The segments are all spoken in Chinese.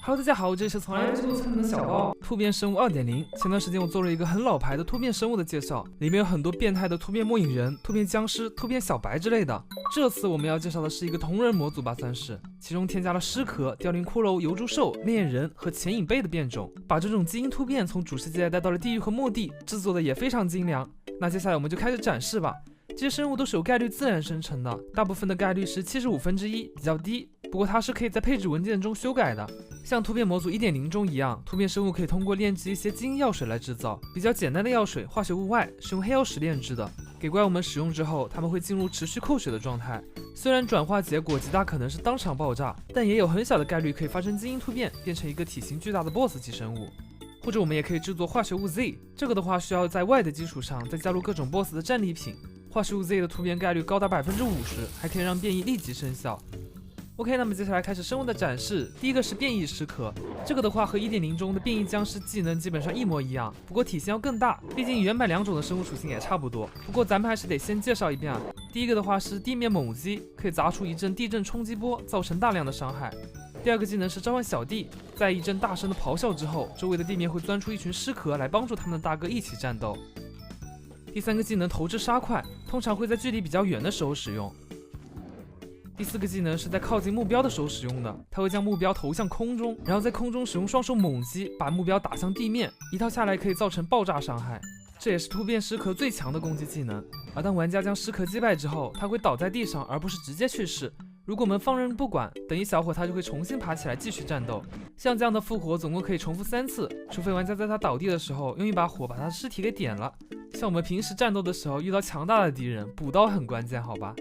Hello， 大家好，这里是从来不做聪明的小包。突变生物 2.0， 前段时间我做了一个很老牌的突变生物的介绍，里面有很多变态的突变末影人、突变僵尸、突变小白之类的。这次我们要介绍的是一个同人模组吧，算是，其中添加了尸壳、凋零骷髅、油猪兽、烈焰人和潜影贝的变种，把这种基因突变从主世界带到了地狱和末地，制作的也非常精良。那接下来我们就开始展示吧。这些生物都是有概率自然生成的，大部分的概率是1/75，比较低。不过它是可以在配置文件中修改的，像突变模组 1.0 中一样，突变生物可以通过炼制一些基因药水来制造。比较简单的药水，化学物外是用黑曜石炼制的，给怪物们使用之后，它们会进入持续扣血的状态。虽然转化结果极大可能是当场爆炸，但也有很小的概率可以发生基因突变，变成一个体型巨大的 BOSS 级生物。或者我们也可以制作化学物 Z， 这个的话需要在 Y 的基础上再加入各种 BOSS 的战利品。化学物 Z 的突变概率高达 50%， 还可以让变异立即生效。OK， 那么接下来开始生物的展示。第一个是变异尸壳，这个的话和 1.0 中的变异僵尸技能基本上一模一样，不过体型要更大，毕竟原版两种的生物属性也差不多。不过咱们还是得先介绍一遍啊。第一个的话是地面猛击，可以砸出一阵地震冲击波，造成大量的伤害。第二个技能是召唤小弟，在一阵大声的咆哮之后，周围的地面会钻出一群尸壳来帮助他们的大哥一起战斗。第三个技能投掷沙块，通常会在距离比较远的时候使用。第四个技能是在靠近目标的时候使用的，它会将目标投向空中，然后在空中使用双手猛击，把目标打向地面，一套下来可以造成爆炸伤害。这也是突变尸壳最强的攻击技能。而当玩家将尸壳击败之后，它会倒在地上，而不是直接去世。如果我们放任不管，等一小会儿它就会重新爬起来继续战斗。像这样的复活总共可以重复3次，除非玩家在它倒地的时候用一把火把它的尸体给点了。像我们平时战斗的时候遇到强大的敌人，补刀很关键，好吧。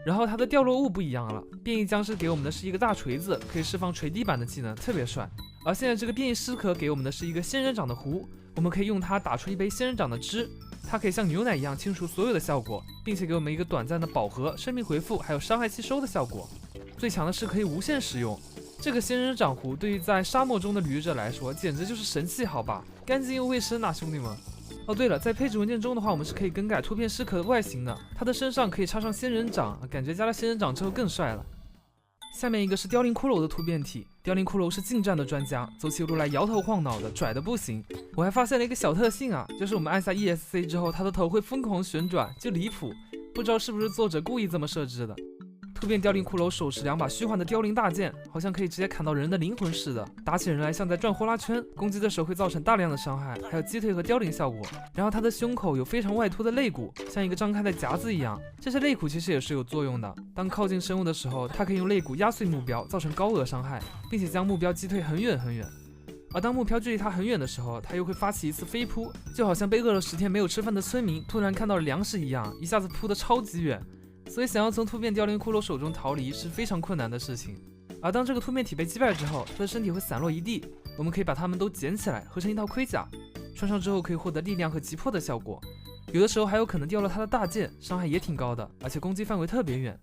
然后它的掉落物不一样了，变异僵尸给我们的是一个大锤子，可以释放锤地板的技能，特别帅。而现在这个变异尸壳给我们的是一个仙人掌的壶，我们可以用它打出一杯仙人掌的汁，它可以像牛奶一样清除所有的效果，并且给我们一个短暂的饱和、生命回复还有伤害吸收的效果。最强的是可以无限使用，这个仙人掌壶对于在沙漠中的旅者来说简直就是神器，好吧，干净又卫生啊，兄弟们。哦，对了，在配置文件中的话，我们是可以更改突变尸壳的外形的，它的身上可以插上仙人掌，感觉加了仙人掌之后更帅了。下面一个是凋零骷髅的突变体，凋零骷髅是近战的专家，走起路来摇头晃脑的，拽的不行。我还发现了一个小特性啊，就是我们按下 ESC 之后，它的头会疯狂旋转，就离谱，不知道是不是作者故意这么设置的。突变凋零骷髅手持2把虚幻的凋零大剑，好像可以直接砍到人的灵魂似的，打起人来像在转呼啦圈，攻击的时候会造成大量的伤害，还有击退和凋零效果。然后它的胸口有非常外凸的肋骨，像一个张开的夹子一样，这些肋骨其实也是有作用的。当靠近生物的时候，它可以用肋骨压碎目标，造成高额伤害，并且将目标击退很远很远。而当目标距离它很远的时候，它又会发起一次飞扑，就好像被饿了10天没有吃饭的村民突然看到了粮食一样，一下子扑得超级远。所以想要从突变凋零骷髅手中逃离是非常困难的事情。而当这个突变体被击败之后，它的身体会散落一地，我们可以把它们都捡起来合成一套盔甲，穿上之后可以获得力量和急迫的效果，有的时候还有可能掉了它的大剑，伤害也挺高的，而且攻击范围特别远。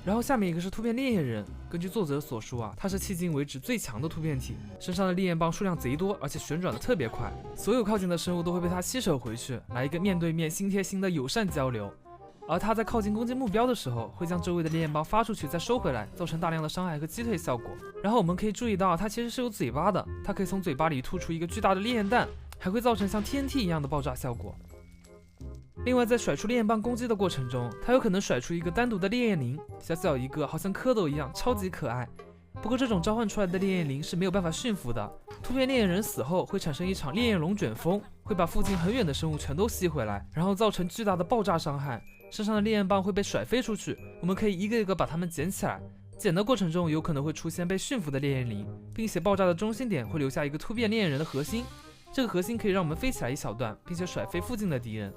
然后下面一个是突变烈焰人，根据作者所说啊，它是迄今为止最强的突变体，身上的烈焰棒数量贼多，而且旋转的特别快，所有靠近的生物都会被它吸收回去，来一个面对面心贴心的友善交流。而它在靠近攻击目标的时候，会将周围的烈焰棒发出去再收回来，造成大量的伤害和击退效果。然后我们可以注意到它其实是有嘴巴的，它可以从嘴巴里吐出一个巨大的烈焰弹，还会造成像 TNT 一样的爆炸效果。另外在甩出烈焰棒攻击的过程中，它有可能甩出一个单独的烈焰灵，小小一个好像蝌蚪一样，超级可爱。不过这种召唤出来的烈焰灵是没有办法驯服的，突变烈焰人死后会产生一场烈焰龙卷风，会把附近很远的生物全都吸回来，然后造成巨大的爆炸伤害，身上的烈焰棒会被甩飞出去，我们可以一个一个把它们捡起来，捡的过程中有可能会出现被驯服的烈焰灵，并且爆炸的中心点会留下一个突变烈焰人的核心，这个核心可以让我们飞起来一小段，并且甩飞附近的敌人。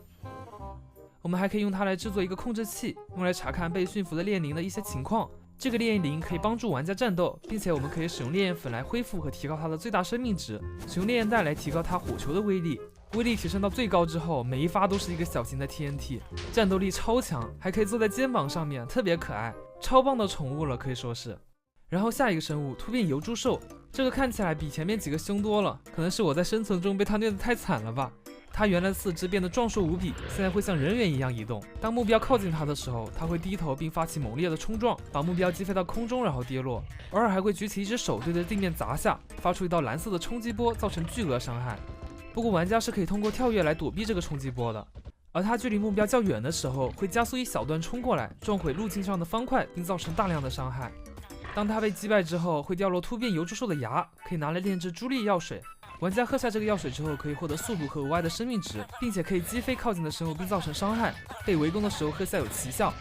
我们还可以用它来制作一个控制器，用来查看被驯服的烈焰灵的一些情况。这个烈焰灵可以帮助玩家战斗，并且我们可以使用烈焰粉来恢复和提高它的最大生命值，使用烈焰弹来提高它火球的威力。威力提升到最高之后，每一发都是一个小型的 TNT， 战斗力超强，还可以坐在肩膀上面，特别可爱，超棒的宠物了，可以说是。然后下一个生物突变油猪兽，这个看起来比前面几个凶多了，可能是我在生存中被它虐得太惨了吧。它原来的四肢变得壮硕无比，现在会像人猿一样移动。当目标靠近它的时候，它会低头并发起猛烈的冲撞，把目标击飞到空中，然后跌落。偶尔还会举起一只手对着地面砸下，发出一道蓝色的冲击波，造成巨额伤害。不过玩家是可以通过跳跃来躲避这个冲击波的。而它距离目标较远的时候，会加速一小段冲过来，撞毁路径上的方块，并造成大量的伤害。当它被击败之后，会掉落突变油柱兽的牙，可以拿来炼制朱莉药水。玩家喝下这个药水之后，可以获得速度和额外的生命值，并且可以击飞靠近的生物并造成伤害。被围攻的时候喝下有奇效。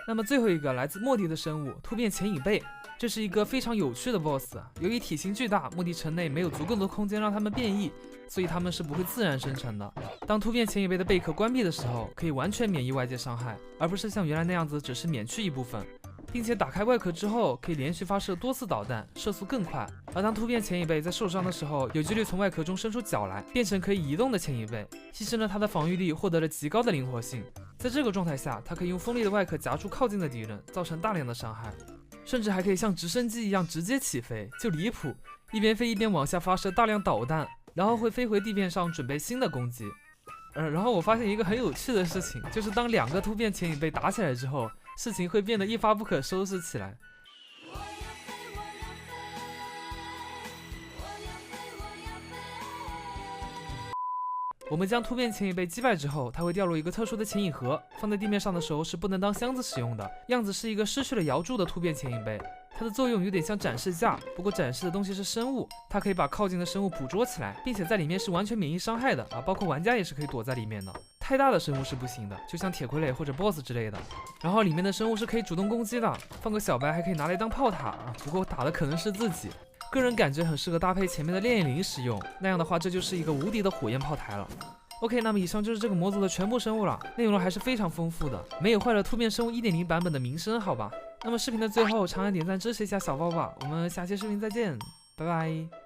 那么最后一个来自末地的生物突变前影背，这是一个非常有趣的 BOSS。由于体型巨大，末地城内没有足够的空间让它们变异，所以它们是不会自然生成的。当突变前影背的贝壳关闭的时候，可以完全免疫外界伤害，而不是像原来那样子只是免去一部分。并且打开外壳之后，可以连续发射多次导弹，射速更快。而当突变前影背在受伤的时候，有几率从外壳中伸出脚来，变成可以移动的前影背，牺牲了它的防御力，获得了极高的灵活性。在这个状态下，它可以用锋利的外壳夹住靠近的敌人，造成大量的伤害，甚至还可以像直升机一样直接起飞，就离谱！一边飞一边往下发射大量导弹，然后会飞回地面上准备新的攻击。然后我发现一个很有趣的事情，就是当两个突变前影背打起来之后，事情会变得一发不可收拾起来。我们将突变前影背击败之后，它会掉入一个特殊的前影盒，放在地面上的时候是不能当箱子使用的。样子是一个失去了摇柱的突变前影背，它的作用有点像展示架，不过展示的东西是生物，它可以把靠近的生物捕捉起来，并且在里面是完全免疫伤害的啊，包括玩家也是可以躲在里面的。太大的生物是不行的，就像铁傀儡或者 BOSS 之类的。然后里面的生物是可以主动攻击的，放个小白还可以拿来当炮塔啊，不过打的可能是自己。个人感觉很适合搭配前面的烈焰灵使用，那样的话这就是一个无敌的火焰炮台了。OK， 那么以上就是这个模组的全部生物了，内容还是非常丰富的，没有坏了突变生物 1.0 版本的名声，好吧？那么视频的最后，长按点赞支持一下小包吧，我们下期视频再见，拜拜。